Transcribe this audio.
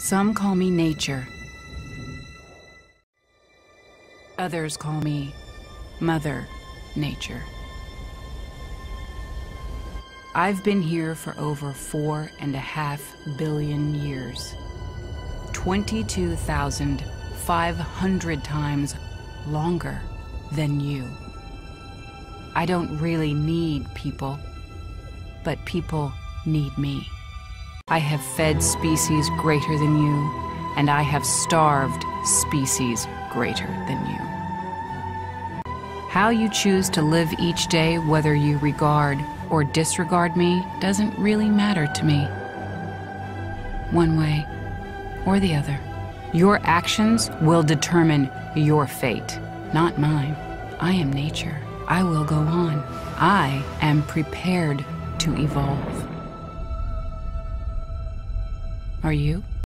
Some call me nature. Others call me Mother Nature. I've been here for over 4.5 billion years. 22,500 times longer than you. I don't really need people, but people need me. I have fed species greater than you, and I have starved species greater than you. How you choose to live each day, whether you regard or disregard me, doesn't really matter to me. One way or the other. Your actions will determine your fate, not mine. I am nature. I will go on. I am prepared to evolve. Are you?